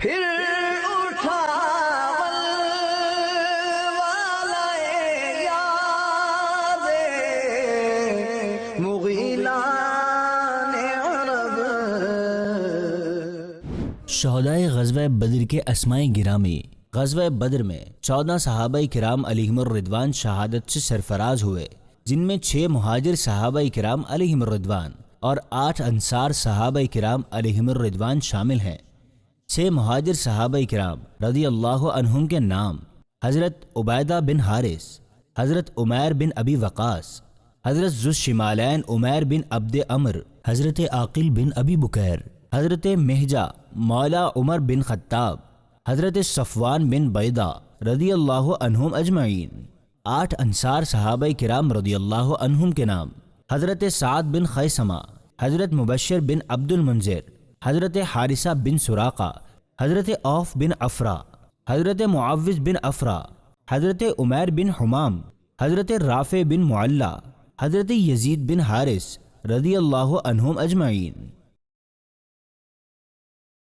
پھر اٹھا والے یاد مغیلان عرب۔ شہدائے غزوہ بدر کے اسماء گرامی۔ غزوہ بدر میں 14 صحابہ کرام علیہم الرضوان شہادت سے سرفراز ہوئے، جن میں 6 مہاجر صحابہ کرام علیہم الرضوان اور 8 انصار صحابہ کرام علیہم الرضوان شامل ہیں۔ 6 مہاجر صحابہ کرام رضی اللہ عنہم کے نام: حضرت عبیدہ بن حارث، حضرت عمیر بن ابی وقاص، حضرت ذو الشمالین عمیر بن عبد عمر، حضرت عاقل بن ابی بکیر، حضرت مہجہ مولا عمر بن خطاب، حضرت صفوان بن بیضہ رضی اللہ عنہم اجمعین۔ 8 انصار صحابہ کرام رضی اللہ عنہم کے نام: حضرت سعد بن خیثمہ، حضرت مبشر بن عبد المنذر، حضرت حارثہ بن سراقہ، حضرت عوف بن افرا، حضرت معوذ بن افرا، حضرت عمیر بن حمام، حضرت رافع بن معلہ، حضرت یزید بن حارث رضی اللہ عنہم اجمعین۔